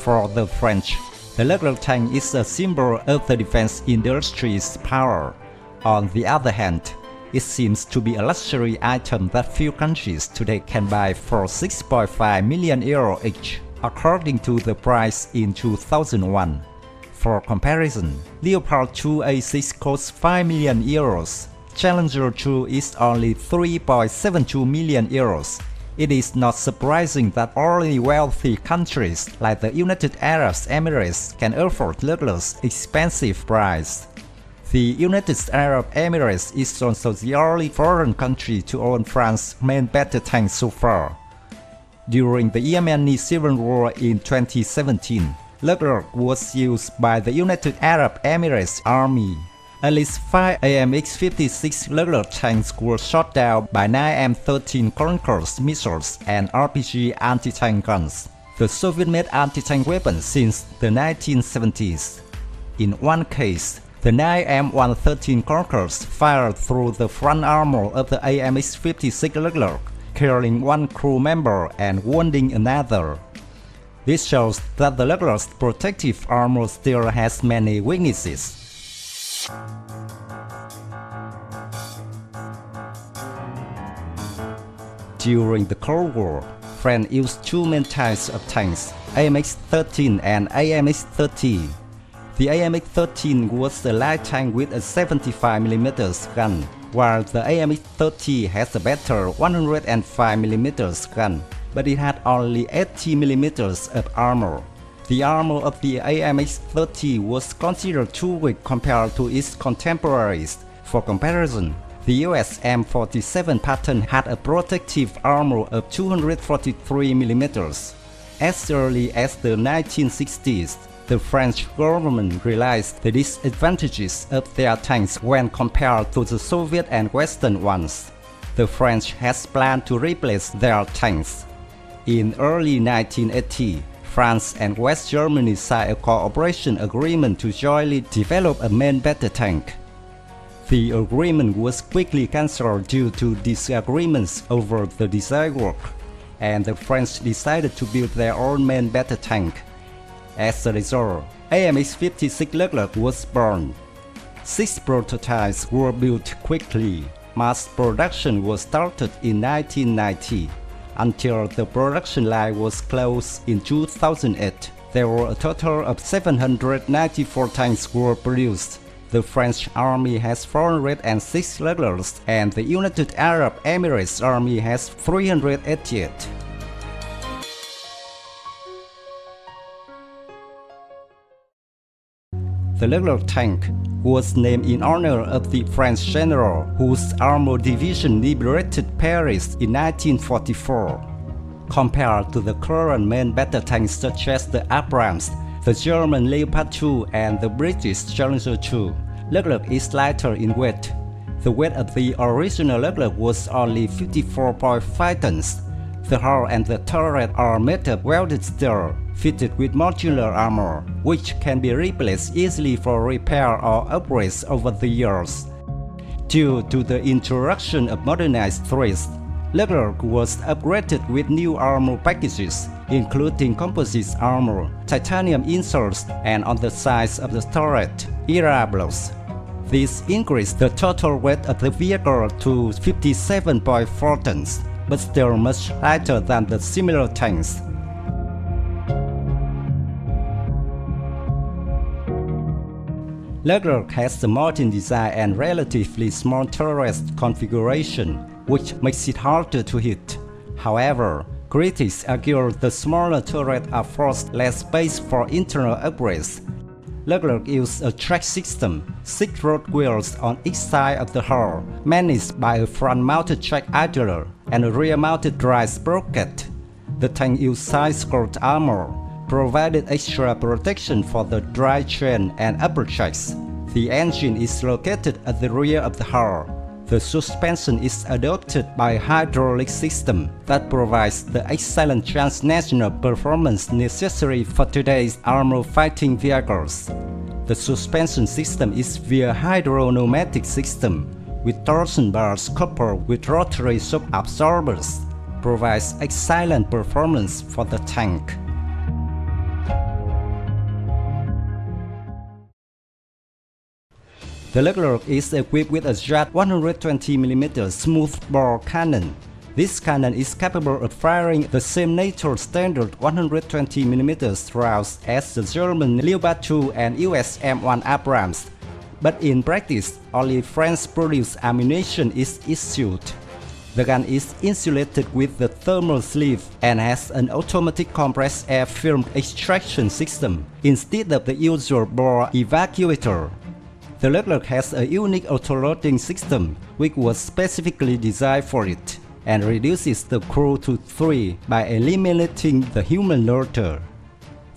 For the French, the Leclerc tank is a symbol of the defense industry's power. On the other hand, it seems to be a luxury item that few countries today can buy for 6.5 million euro each, according to the price in 2001. For comparison, Leopard 2 A6 costs 5 million euros. Challenger 2 is only 3.72 million euros. It is not surprising that only wealthy countries like the United Arab Emirates can afford Leclerc's expensive price. The United Arab Emirates is also the only foreign country to own France's main battle tank so far. During the Yemeni Civil War in 2017, Leclerc was used by the United Arab Emirates Army. At least 5 AMX-56 Leclerc tanks were shot down by 9 M13 Conqueror missiles and RPG anti-tank guns, the Soviet-made anti-tank weapon since the 1970s. In one case, the 9 M113 Conquerors fired through the front armor of the AMX-56 Leclerc, killing one crew member and wounding another. This shows that the Leclerc's protective armor still has many weaknesses. During the Cold War, France used two main types of tanks, AMX-13 and AMX-30. The AMX-13 was a light tank with a 75mm gun, while the AMX-30 has a better 105mm gun, but it had only 80mm of armor. The armor of the AMX-30 was considered too weak compared to its contemporaries. For comparison, the US M47 Patton had a protective armor of 243mm. As early as the 1960s, the French government realized the disadvantages of their tanks when compared to the Soviet and Western ones. The French has planned to replace their tanks. In early 1980, France and West Germany signed a cooperation agreement to jointly develop a main battle tank. The agreement was quickly cancelled due to disagreements over the design work, and the French decided to build their own main battle tank. As a result, AMX-56 Leclerc was born. 6 prototypes were built quickly. Mass production was started in 1990. Until the production line was closed in 2008, there were a total of 794 tanks were produced. The French Army has 406 Leclercs and the United Arab Emirates Army has 388. The Leclerc tank was named in honor of the French general whose armor division liberated Paris in 1944. Compared to the current main battle tanks such as the Abrams, the German Leopard 2 and the British Challenger 2, Leclerc is lighter in weight. The weight of the original Leclerc was only 54.5 tons. The hull and the turret are made of welded steel, fitted with modular armor, which can be replaced easily for repair or upgrades over the years. Due to the introduction of modernized threads, Leclerc was upgraded with new armor packages, including composite armor, titanium inserts, and on the sides of the turret, ERA blocks. This increased the total weight of the vehicle to 57.4 tons, but still much lighter than the similar tanks. Leclerc has a modern design and relatively small turret configuration, which makes it harder to hit. However, critics argue the smaller turret affords less space for internal upgrades. Leclerc used a track system, 6 road wheels on each side of the hull, managed by a front-mounted track idler and a rear-mounted drive sprocket. The tank used side-scrolled armor, provided extra protection for the drivetrain and upper tracks. The engine is located at the rear of the hull. The suspension is adopted by a hydraulic system that provides the excellent transnational performance necessary for today's armored fighting vehicles. The suspension system is via hydro-pneumatic system, with torsion bars coupled with rotary shock absorbers, provides excellent performance for the tank. The Leclerc is equipped with a GIAT 120mm smoothbore cannon. This cannon is capable of firing the same NATO standard 120mm rounds as the German Leopard 2 and US M1 Abrams, but in practice, only French-produced ammunition is issued. The gun is insulated with the thermal sleeve and has an automatic compressed air film extraction system instead of the usual bore evacuator. The Leclerc has a unique autoloading system which was specifically designed for it and reduces the crew to 3 by eliminating the human loader.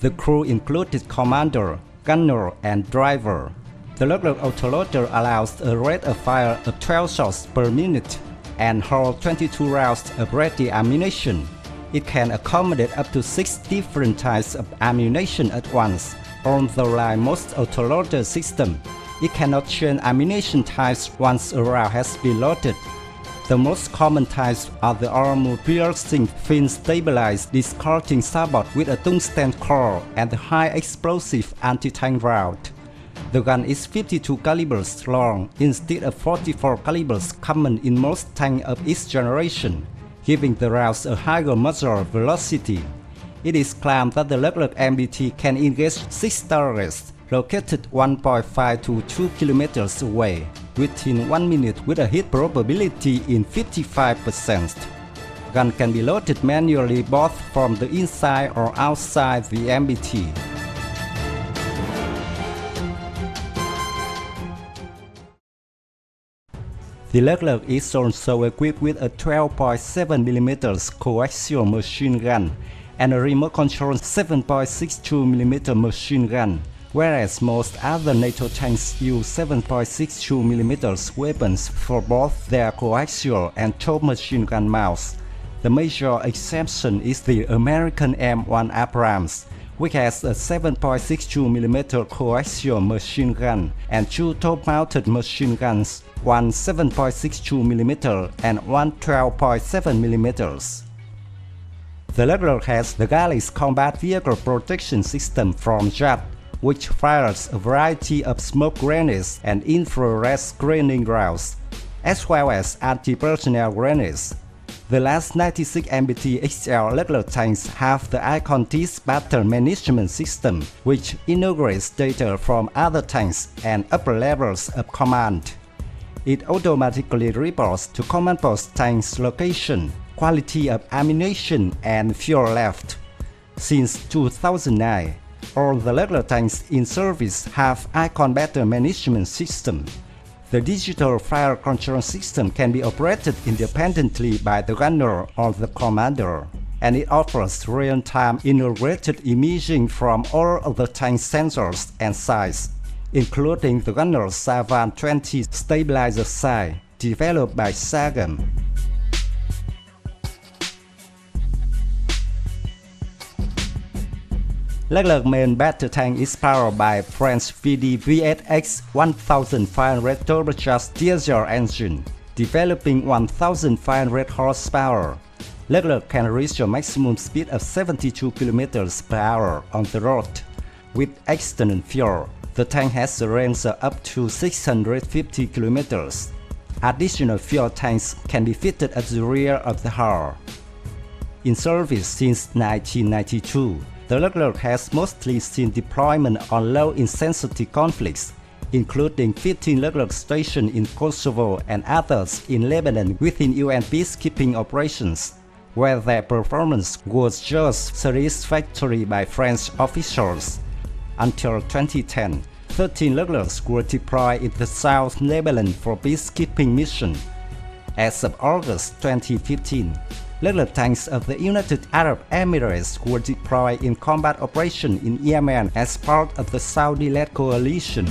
The crew included commander, gunner, and driver. The Leclerc autoloader allows a rate of fire of 12 shots per minute and holds 22 rounds of ready ammunition. It can accommodate up to 6 different types of ammunition at once. Unlike most autoloader systems, it cannot change ammunition types once a round has been loaded. The most common types are the armor-piercing fin-stabilized discarding sabot with a tungsten core and the high-explosive anti-tank round. The gun is 52 calibers long instead of 44 calibers common in most tanks of its generation, giving the rounds a higher muzzle velocity. It is claimed that the Leclerc MBT can engage 6 targets located 1.5 to 2 kilometers away within 1 minute with a hit probability in 55%. Gun can be loaded manually both from the inside or outside the MBT. The Leclerc is also equipped with a 12.7mm coaxial machine gun and a remote control 7.62mm machine gun, whereas most other NATO tanks use 7.62mm weapons for both their coaxial and top machine gun mounts. The major exception is the American M1 Abrams, which has a 7.62mm coaxial machine gun and 2 top-mounted machine guns, one 7.62mm and one 12.7mm. The Leclerc has the Galley's Combat Vehicle Protection System from GIAT, which fires a variety of smoke grenades and infrared screening rounds, as well as anti-personnel grenades. The last 96 MBT XL Leclerc tanks have the Icon Disk Battle Management System, which integrates data from other tanks and upper levels of command. It automatically reports to command post tanks' location, quality of ammunition, and fuel left. Since 2009, all the Leclerc tanks in service have Icon Battle Management System. The digital fire control system can be operated independently by the gunner or the commander, and it offers real-time integrated imaging from all of the tank sensors and sights, including the gunner's Savant 20 stabilizer sight, developed by Sagam. Leclerc main battle tank is powered by French VD VSX 1500 turbocharged diesel engine, developing 1500 horsepower. Leclerc can reach a maximum speed of 72 km per hour on the road. With external fuel, the tank has a range of up to 650 km. Additional fuel tanks can be fitted at the rear of the hull. In service since 1992, the Leclerc has mostly seen deployment on low-intensity conflicts, including 15 Leclerc stations in Kosovo and others in Lebanon within UN peacekeeping operations, where their performance was judged satisfactory by French officials. Until 2010, 13 Leclercs were deployed in the South Lebanon for peacekeeping mission. As of August 2015, Leclerc tanks of the United Arab Emirates were deployed in combat operation in Yemen as part of the Saudi-led coalition.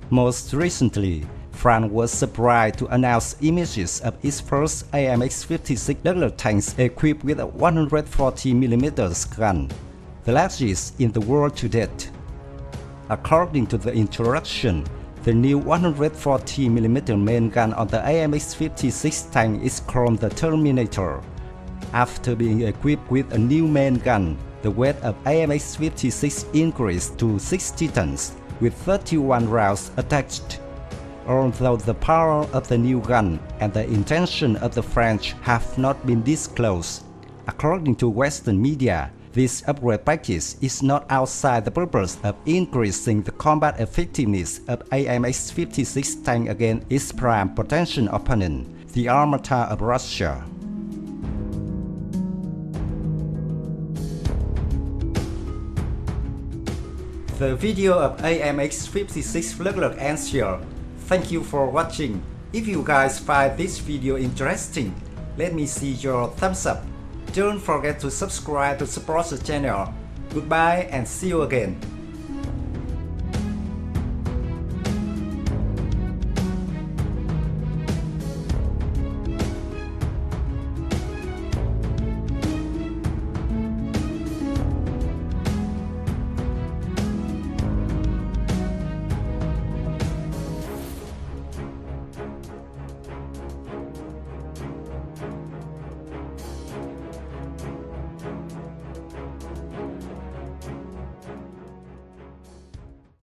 Most recently, France was surprised to announce images of its first AMX 56 Leclerc tanks equipped with a 140mm gun, the largest in the world to date. According to the introduction, the new 140mm main gun on the AMX 56 tank is called the Terminator. After being equipped with a new main gun, The weight of AMX 56 increased to 60 tons, with 31 rounds attached. Although the power of the new gun and the intention of the French have not been disclosed, according to Western media, this upgrade package is not outside the purpose of increasing the combat effectiveness of AMX 56 tank against its prime potential opponent, the Armata of Russia. The video of AMX 56 Leclerc ends here. Thank you for watching. If you guys find this video interesting, let me see your thumbs up. Don't forget to subscribe to support the channel. Goodbye and see you again.